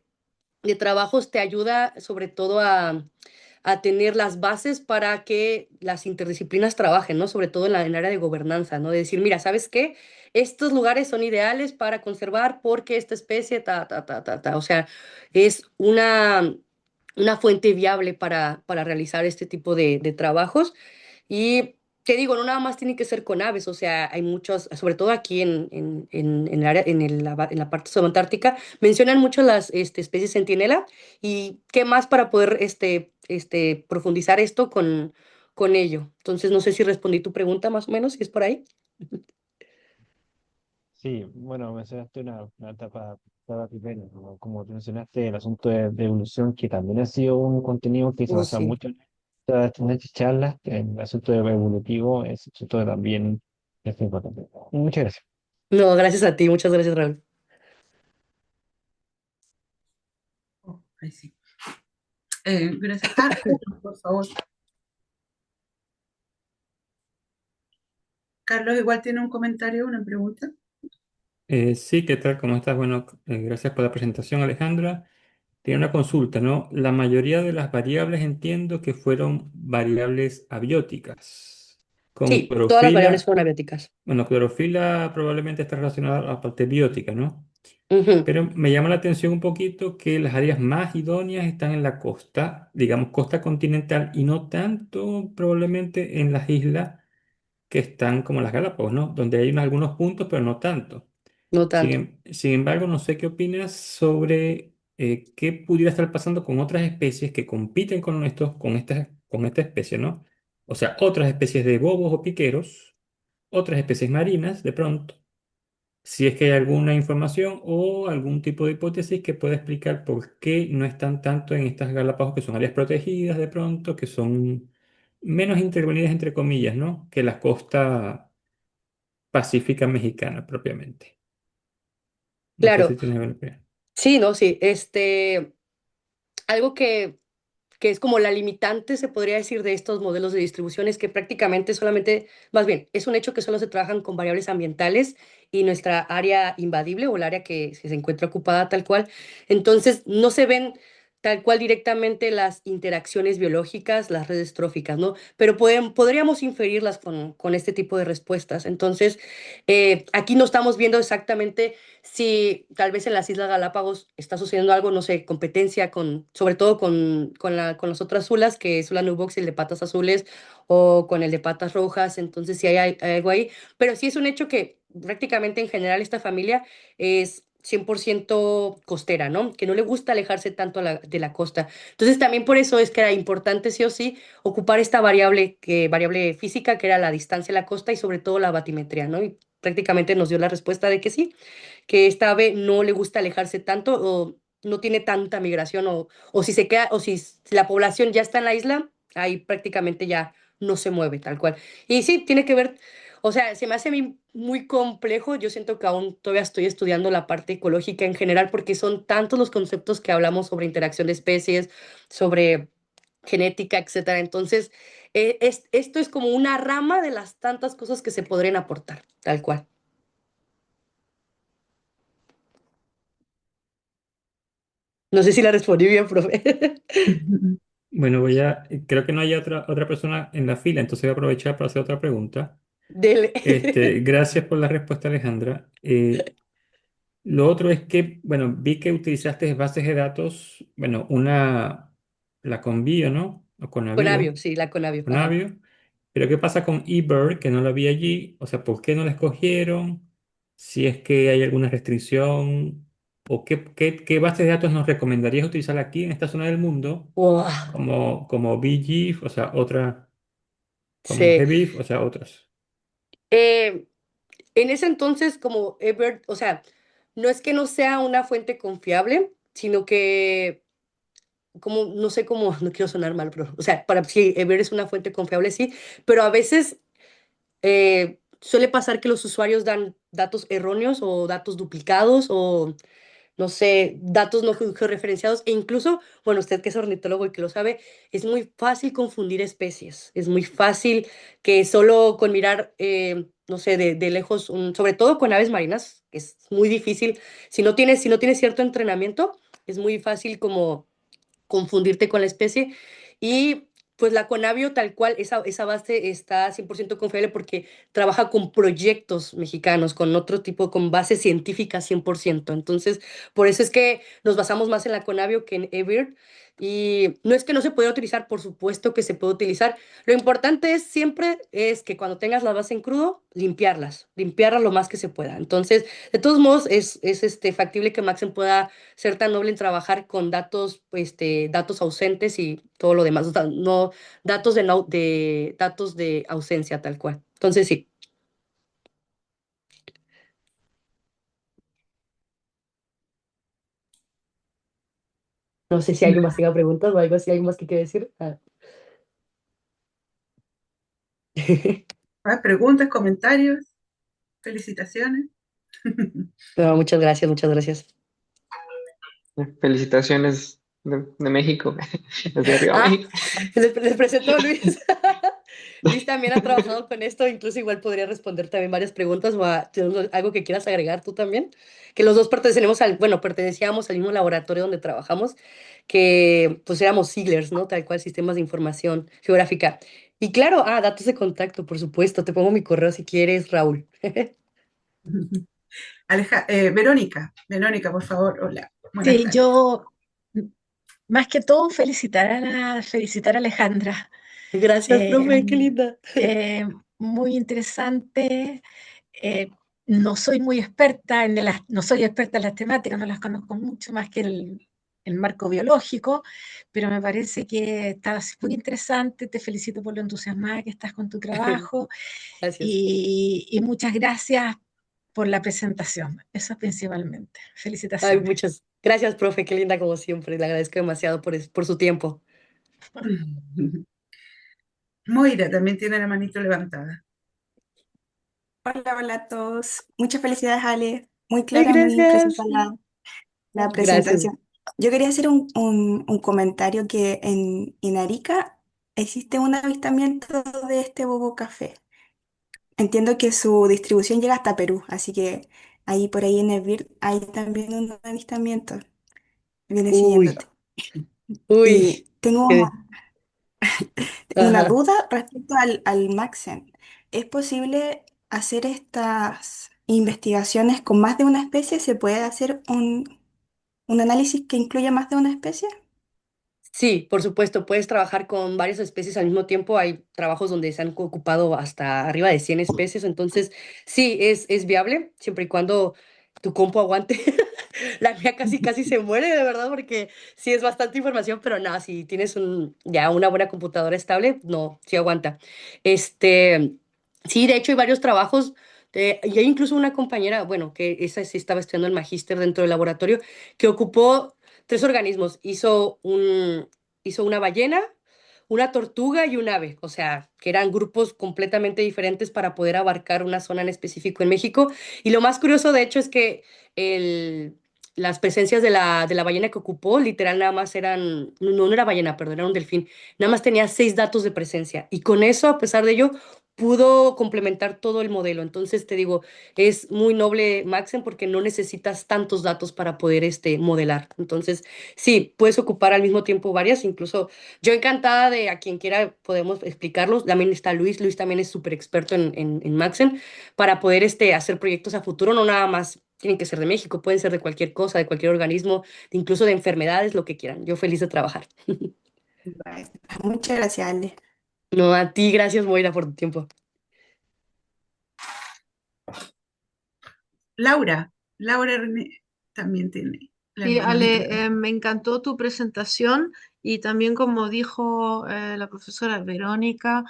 trabajos te ayuda sobre todo a tener las bases para que las interdisciplinas trabajen, ¿no? Sobre todo en el área de gobernanza, ¿no? De decir, mira, ¿sabes qué? Estos lugares son ideales para conservar porque esta especie, ta, ta, ta, ta, ta. O sea, es una fuente viable para realizar este tipo de trabajos. Y te digo, no nada más tiene que ser con aves, o sea, hay muchos, sobre todo aquí en el área, en la parte subantártica, mencionan mucho las especies centinela y qué más para poder profundizar esto con ello. Entonces, no sé si respondí tu pregunta más o menos, si es por ahí. Sí, bueno, mencionaste una etapa primero, ¿no? Como tú mencionaste, el asunto de evolución, que también ha sido un contenido que se basa Sí. mucho en estas charlas, en el asunto evolutivo, es asunto también es importante. Muchas gracias. No, gracias a ti, muchas gracias, Raúl. Oh, ahí sí. Gracias. Carlos, por favor. Carlos igual tiene un comentario, una pregunta. Sí, ¿qué tal? ¿Cómo estás? Bueno, gracias por la presentación, Alejandra. Tiene una consulta, ¿no? La mayoría de las variables entiendo que fueron variables abióticas. Con Sí, todas las variables clorofila, son abióticas. bueno, clorofila probablemente está relacionada a la parte biótica, ¿no? Ujú. Pero me llama la atención un poquito que las áreas más idóneas están en la costa, digamos costa continental, y no tanto probablemente en las islas que están como las Galápagos, ¿no? Donde hay algunos puntos, pero no tanto. No tanto. Sin embargo, no sé qué opinas sobre qué pudiera estar pasando con otras especies que compiten con esta especie, ¿no? O sea, otras especies de bobos o piqueros, otras especies marinas, de pronto, si es que hay alguna información o algún tipo de hipótesis que pueda explicar por qué no están tanto en estas Galápagos, que son áreas protegidas de pronto, que son menos intervenidas, entre comillas, ¿no? Que la costa pacífica mexicana propiamente. No sé si Claro, tienes alguna opinión. sí, no, sí. Algo que es como la limitante, se podría decir, de estos modelos de distribución es que prácticamente solamente, más bien, es un hecho que solo se trabajan con variables ambientales y nuestra área invadible o el área que se encuentra ocupada tal cual. Entonces, no se ven tal cual directamente las interacciones biológicas, las redes tróficas, ¿no? Pero podríamos inferirlas con este tipo de respuestas. Entonces, aquí no estamos viendo exactamente si tal vez en las Islas Galápagos está sucediendo algo, no sé, competencia sobre todo con las otras zulas, que es la nubox y el de patas azules, o con el de patas rojas. Entonces, sí hay algo ahí. Pero sí es un hecho que prácticamente en general esta familia es 100% costera, ¿no? Que no le gusta alejarse tanto de la costa. Entonces también por eso es que era importante sí o sí ocupar esta variable física que era la distancia a la costa y sobre todo la batimetría, ¿no? Y prácticamente nos dio la respuesta de que sí, que esta ave no le gusta alejarse tanto o no tiene tanta migración o si se queda o si la población ya está en la isla, ahí prácticamente ya no se mueve tal cual. Y sí, tiene que ver, o sea, se me hace a mí muy complejo, yo siento que aún todavía estoy estudiando la parte ecológica en general porque son tantos los conceptos que hablamos sobre interacción de especies, sobre genética, etcétera. Entonces, esto es como una rama de las tantas cosas que se podrían aportar, tal cual. No sé si la respondí bien, profe. Bueno, creo que no hay otra persona en la fila, entonces voy a aprovechar para hacer otra pregunta. Dele. Gracias por la respuesta, Alejandra. Lo otro es que, bueno, vi que utilizaste bases de datos, bueno, la Convio, ¿no? O Conavio, Conavio, sí, la Conavio. Ajá. Conavio. Pero ¿qué pasa con eBird, que no la vi allí? O sea, ¿por qué no la escogieron? Si es que hay alguna restricción, o qué bases de datos nos recomendarías utilizar aquí en esta zona del mundo, Wow. como BGIF, o sea, como Sí. GBIF, o sea, otras. Eh, en ese entonces, como Ebert, o sea, no es que no sea una fuente confiable, sino que, como, no sé cómo, no quiero sonar mal, pero, o sea, para sí, Ebert es una fuente confiable, sí, pero a veces suele pasar que los usuarios dan datos erróneos o datos duplicados o no sé, datos no georreferenciados e incluso, bueno, usted que es ornitólogo y que lo sabe, es muy fácil confundir especies, es muy fácil que solo con mirar, no sé, de lejos, sobre todo con aves marinas, que es muy difícil, si no tienes cierto entrenamiento, es muy fácil como confundirte con la especie. Y pues la Conavio tal cual, esa base está 100% confiable porque trabaja con proyectos mexicanos, con otro tipo, con base científica 100%. Entonces, por eso es que nos basamos más en la Conavio que en eBird. Y no es que no se pueda utilizar, por supuesto que se puede utilizar. Lo importante es siempre es que cuando tengas la base en crudo, limpiarlas lo más que se pueda. Entonces, de todos modos, es factible que Maxen pueda ser tan noble en trabajar con datos, datos ausentes y todo lo demás, o sea, no datos de ausencia tal cual. Entonces sí, no sé si alguien más tenga preguntas o algo así, algo más que quiere decir. Ah. ¿Hay preguntas, comentarios, felicitaciones? No, muchas gracias, muchas gracias. Felicitaciones de México, desde arriba Ah, México. les presento a Luis. Luis también ha trabajado con esto, incluso igual podría responder también varias preguntas o ¿tienes algo que quieras agregar tú también. Que los dos pertenecíamos al mismo laboratorio donde trabajamos, que pues éramos Siglers, ¿no? Tal cual, sistemas de información geográfica. Y claro, datos de contacto, por supuesto. Te pongo mi correo si quieres, Raúl. Verónica, por favor, hola, buenas Sí, tardes. yo más que todo felicitar a Alejandra. Gracias, Eh, profe, qué linda. Muy interesante. Eh, no soy muy experta no soy experta en las temáticas, no las conozco mucho más que el marco biológico, pero me parece que está muy interesante. Te felicito por lo entusiasmada que estás con tu trabajo Gracias. y muchas gracias por la presentación. Eso principalmente. Ay, Felicitaciones. muchas gracias, profe, qué linda como siempre. Le agradezco demasiado por su tiempo. Moira también tiene la manito levantada. Hola, hola a todos. Muchas felicidades, Ale. Muy Ay, clara, muy precisa gracias. la Gracias. presentación. Yo quería hacer un comentario que en Arica existe un avistamiento de este bobo café. Entiendo que su distribución llega hasta Perú, así que ahí por ahí en el BIR hay también un avistamiento. Viene Uy, siguiéndote. Y Uy, tengo qué- una ajá. duda respecto al Maxen. ¿Es posible hacer estas investigaciones con más de una especie? ¿Se puede hacer un análisis que incluya más de una especie? Sí, por supuesto, puedes trabajar con varias especies al mismo tiempo. Hay trabajos donde se han ocupado hasta arriba de 100 especies, entonces sí, es viable, siempre y cuando tu compu aguante. La mía casi casi se muere, de verdad, porque sí es bastante información, pero nada, si tienes ya una buena computadora estable, no, sí aguanta. Este, sí, de hecho hay varios trabajos, y hay incluso una compañera, bueno, que esa sí estaba estudiando el magíster dentro del laboratorio, que ocupó tres organismos. Hizo una ballena, una tortuga y un ave, o sea, que eran grupos completamente diferentes para poder abarcar una zona en específico en México. Y lo más curioso, de hecho, es que las presencias de la ballena que ocupó, literal, nada más eran, no, no era ballena, perdón, era un delfín, nada más tenía 6 datos de presencia. Y con eso, a pesar de ello, pudo complementar todo el modelo. Entonces, te digo, es muy noble Maxen porque no necesitas tantos datos para poder modelar. Entonces, sí, puedes ocupar al mismo tiempo varias, incluso yo encantada de a quien quiera podemos explicarlos. También está Luis, Luis también es súper experto en Maxen para poder hacer proyectos a futuro, no nada más tienen que ser de México, pueden ser de cualquier cosa, de cualquier organismo, incluso de enfermedades, lo que quieran. Yo feliz de trabajar. Vale. Muchas gracias, Ale. No, a ti, gracias, Moira, por tu tiempo. Laura René también tiene las Sí, manos Ale, levantadas. me encantó tu presentación y también como dijo la profesora Verónica,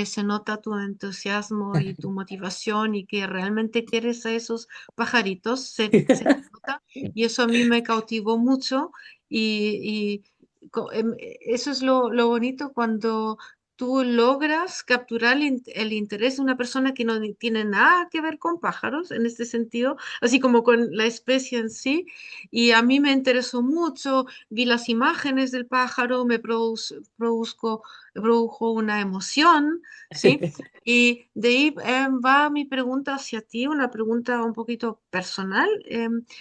se nota tu entusiasmo y tu motivación y que realmente quieres a esos pajaritos, se nota y eso a mí me cautivó mucho eso es lo bonito cuando tú logras capturar el interés de una persona que no tiene nada que ver con pájaros en este sentido, así como con la especie en sí y a mí me interesó mucho, vi las imágenes del pájaro, produjo una emoción, ¿sí? Y de ahí va mi pregunta hacia ti, una pregunta un poquito personal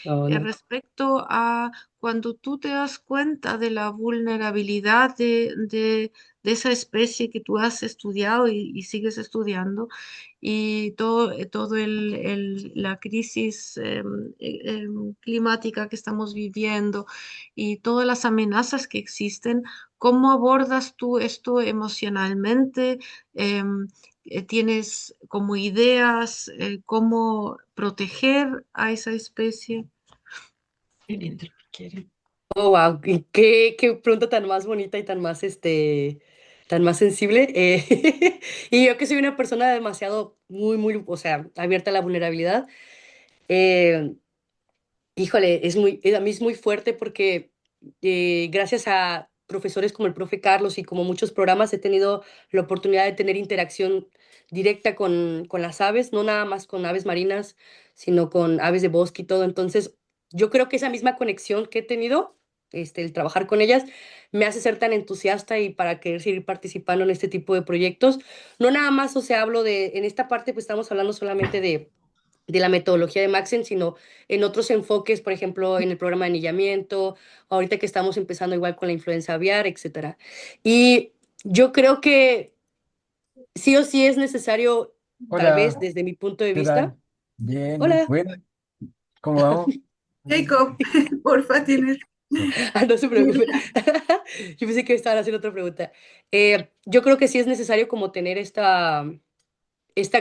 No, no. respecto a cuando tú te das cuenta de la vulnerabilidad de esa especie que tú has estudiado y sigues estudiando y todo la crisis climática que estamos viviendo y todas las amenazas que existen, ¿cómo abordas tú esto emocionalmente? Em, ¿Tienes como ideas cómo proteger a esa especie? Oh, wow, qué pregunta tan más bonita y tan más sensible. Y yo que soy una persona demasiado, muy, o sea, abierta a la vulnerabilidad. eh, Híjole, a mí es muy fuerte porque gracias a profesores como el profe Carlos y como muchos programas he tenido la oportunidad de tener interacción directa con las aves, no nada más con aves marinas, sino con aves de bosque y todo. Entonces, yo creo que esa misma conexión que he tenido, el trabajar con ellas, me hace ser tan entusiasta y para querer seguir participando en este tipo de proyectos. No nada más, o sea, en esta parte, pues estamos hablando solamente de la metodología de Maxen, sino en otros enfoques, por ejemplo, en el programa de anillamiento, ahorita que estamos empezando igual con la influenza aviar, etcétera. Y yo creo que sí o sí es necesario, tal vez Hola, desde mi punto de ¿qué vista. tal? Bien, Hola. bueno, ¿cómo vamos? Jacob, porfa, tienes. Ah, no se preocupe. Yo pensé que estaban haciendo otra pregunta. Yo creo que sí es necesario como tener esta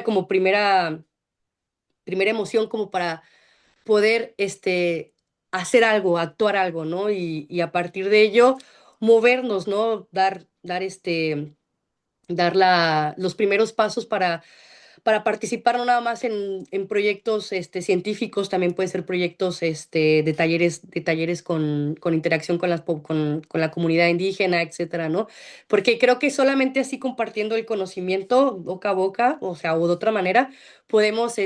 como primera emoción como para poder hacer algo, actuar algo, ¿no? Y a partir de ello, movernos, ¿no? Dar los primeros pasos para participar no nada más en proyectos científicos, también puede ser proyectos de talleres con interacción con la comunidad indígena, etcétera, ¿no? Porque creo que solamente así compartiendo el conocimiento boca a boca, o sea, o de otra manera, podemos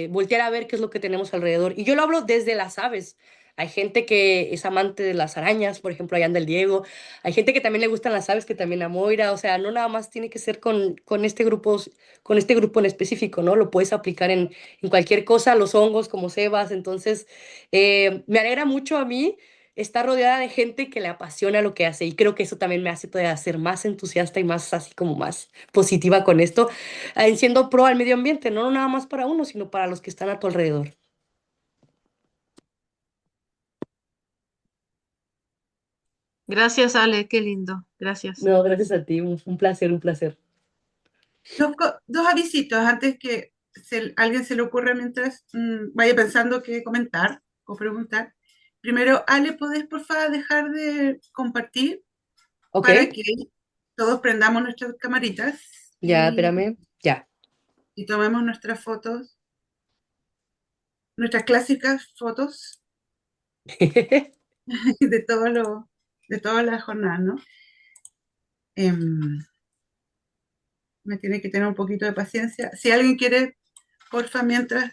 voltear a ver qué es lo que tenemos alrededor. Y yo lo hablo desde las aves. Hay gente que es amante de las arañas, por ejemplo, allá anda el Diego. Hay gente que también le gustan las aves, que también a Moira. O sea, no nada más tiene que ser con este grupo en específico, ¿no? Lo puedes aplicar en cualquier cosa, los hongos como Sebas. Entonces, me alegra mucho a mí está rodeada de gente que le apasiona lo que hace y creo que eso también me hace todavía ser más entusiasta y más así como más positiva con esto, siendo pro al medio ambiente, no nada más para uno, sino para los que están a tu alrededor. Gracias, Ale, qué lindo. Gracias. No, gracias a ti, un placer, un placer. Dos avisitos antes que alguien se le ocurra mientras vaya pensando qué comentar o preguntar. Primero, Ale, ¿podés por favor dejar de compartir Ok, para que todos prendamos nuestras camaritas ya, espérame, ya. y tomemos nuestras fotos, nuestras clásicas fotos de de toda la jornada, ¿no? Em, Me tiene que tener un poquito de paciencia. Si alguien quiere, porfa, mientras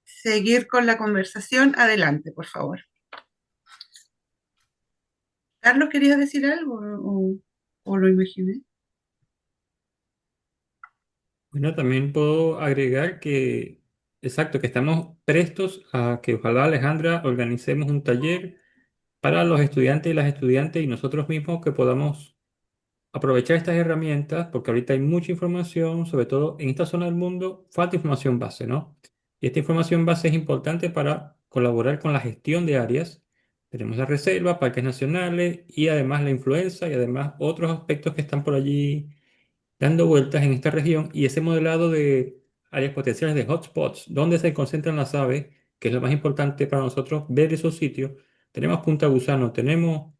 seguir con la conversación, adelante, por favor. Carlos, ¿querías decir algo o lo imaginé? Bueno, también puedo agregar que, exacto, que estamos prestos a que ojalá Alejandra organicemos un taller para los estudiantes y las estudiantes y nosotros mismos que podamos aprovechar estas herramientas, porque ahorita hay mucha información, sobre todo en esta zona del mundo, falta información base, ¿no? Y esta información base es importante para colaborar con la gestión de áreas. Tenemos la reserva, parques nacionales y además la influenza y además otros aspectos que están por allí dando vueltas en esta región y ese modelado de áreas potenciales de hotspots, donde se concentran las aves, que es lo más importante para nosotros ver esos sitios. Tenemos Punta Gusano, tenemos,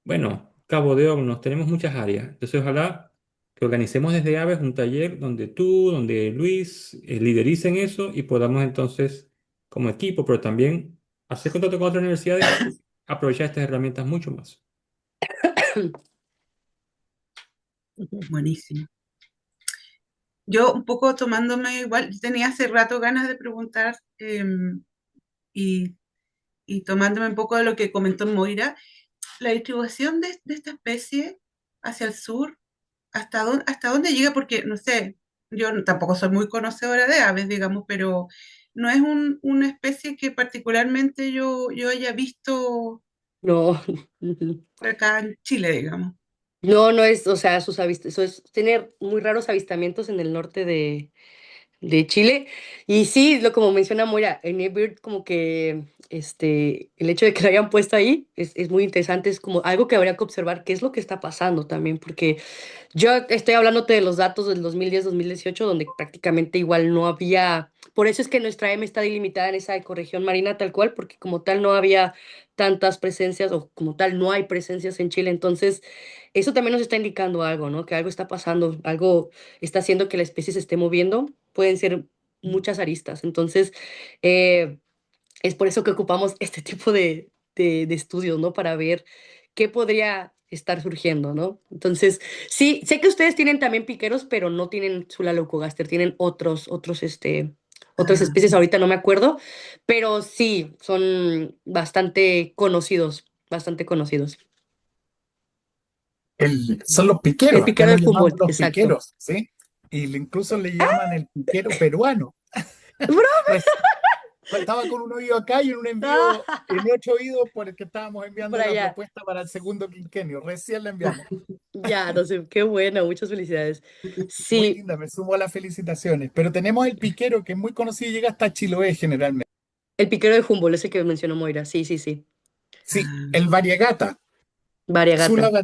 bueno, Cabo de Hornos, tenemos muchas áreas. Entonces, ojalá que organicemos desde Aves un taller donde tú, donde Luis, lidericen eso y podamos entonces, como equipo, pero también hacer contacto con otras universidades, aprovechar estas herramientas mucho más. Buenísimo. Yo un poco tomándome igual, yo tenía hace rato ganas de preguntar y, y tomándome un poco de lo que comentó Moira, la distribución de esta especie hacia el sur, hasta dónde llega? Porque, no sé, tampoco soy muy conocedora de aves, digamos, pero no es una especie que particularmente yo haya visto No, por acá en Chile, digamos. no, no es, o sea, eso es tener muy raros avistamientos en el norte de Chile. Y sí, lo como menciona Moira, en eBird como que el hecho de que lo hayan puesto ahí es muy interesante, es como algo que habría que observar qué es lo que está pasando también, porque yo estoy hablándote de los datos del 2010-2018, donde prácticamente igual no había, por eso es que nuestra M está delimitada en esa ecorregión marina tal cual, porque como tal no había tantas presencias o como tal no hay presencias en Chile, entonces eso también nos está indicando algo, ¿no? Que algo está pasando, algo está haciendo que la especie se esté moviendo, pueden ser muchas aristas, entonces eh, es por eso que ocupamos este tipo de estudios, ¿no? Para ver qué podría estar surgiendo, ¿no? Entonces, sí, sé que ustedes tienen también piqueros, pero no tienen Sulaleucogaster, tienen otras Ah, especies, ahorita no me acuerdo, pero sí, son bastante conocidos, bastante conocidos. Son los El piqueros, acá piquero de los llamamos Humboldt, los exacto. piqueros, ¿sí? Y incluso le llaman el piquero peruano. ¡Broma! Reci- Estaba con un oído acá y en un envío, en otro oído por el que estábamos enviando Para la allá. propuesta para el segundo quinquenio. Recién la enviamos. Ya, no sé, qué buena, muchas felicidades. Muy Sí, linda, me sumo a las felicitaciones. Pero tenemos el piquero, que es muy conocido y llega hasta Chiloé generalmente. el piquero de Humboldt, ese que mencionó Moira, sí, sí, sí. Sí, el variegata. Sula Variegata.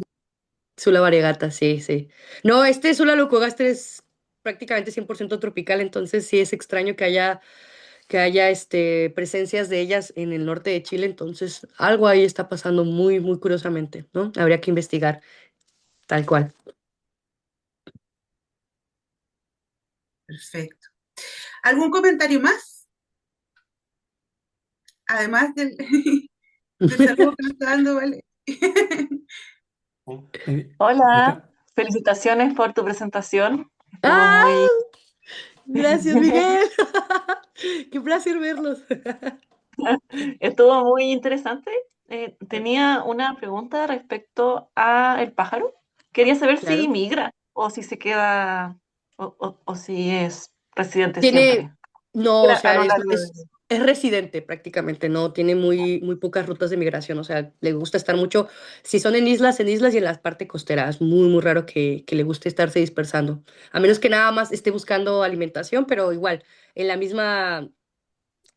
Sula variegata, sí, sí. No, Sula leucogaster es prácticamente 100% tropical, entonces sí es extraño que haya presencias de ellas en el norte de Chile, entonces algo ahí está pasando muy, muy curiosamente, ¿no? Habría que investigar, tal cual. perfecto. ¿Algún comentario más? Además del saludo que nos está dando, ¿vale? Hola, Acá. felicitaciones por tu presentación. Estuvo ¡Ah! muy, Gracias, Miguel. Qué placer verlos. estuvo muy interesante. Tenía una pregunta respecto a el pájaro. Quería saber si Claro. migra o si se queda o si es residente Tiene, siempre. no, o Era a sea, lo es, largo es, de... Es residente prácticamente, no tiene muy pocas rutas de migración, o sea, le gusta estar mucho, si son en islas y en la parte costera, es muy raro que le guste estarse dispersando, a menos que nada más esté buscando alimentación, pero igual, en la misma,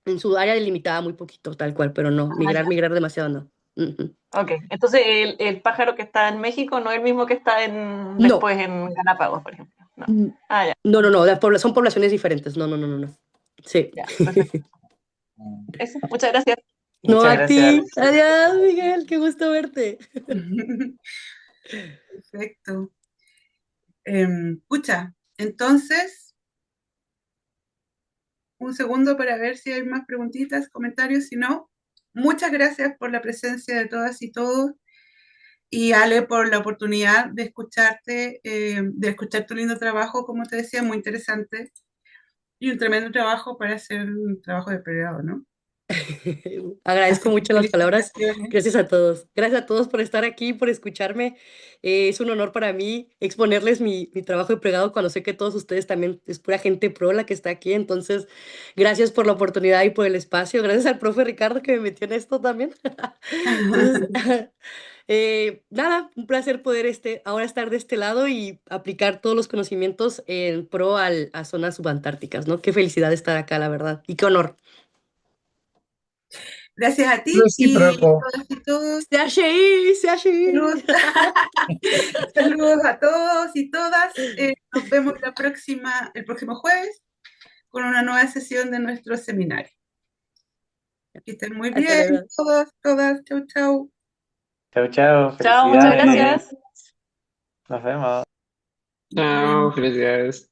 en su área delimitada muy poquito, tal cual, pero no, Ah, ya. migrar demasiado no. Ujú. Ok, entonces el pájaro que está en México no es el mismo que está en No, después en Galápagos, por ejemplo. No. mm, Ah, ya, no, son poblaciones diferentes, no. Sí. ya, perfecto. Eso, muchas gracias. No, Muchas a ti, gracias. adiós, Miguel, qué gusto verte. Perfecto. Pucha, entonces, un segundo para ver si hay más preguntitas, comentarios. Si no, muchas gracias por la presencia de todas y todos. Y Ale, por la oportunidad de escucharte, de escuchar tu lindo trabajo, como te decía, muy interesante. Y un tremendo trabajo para hacer un trabajo de pregrado, ¿no? Agradezco Así que mucho las palabras. felicitaciones. Gracias a todos. Gracias a todos por estar aquí, por escucharme. Es un honor para mí exponerles mi trabajo de pregado cuando sé que todos ustedes también es pura gente pro la que está aquí. Entonces, gracias por la oportunidad y por el espacio. Gracias al profe Ricardo que me metió en esto también. Entonces, nada, un placer poder ahora estar de este lado y aplicar todos los conocimientos en pro a zonas subantárticas, ¿no? Qué felicidad estar acá, la verdad. Y qué honor. Gracias a ti y Recíproco. todas y todos. Se hace Saludos, ir. saludos a todos y todas. Nos vemos el próximo jueves con una nueva sesión de nuestro seminario. Que estén muy Hasta bien, luego. todos, todas. Chau, chau. Chao, chao. Chao, muchas Felicidades. gracias. Nos vemos. Nos vemos. Chao, felicidades.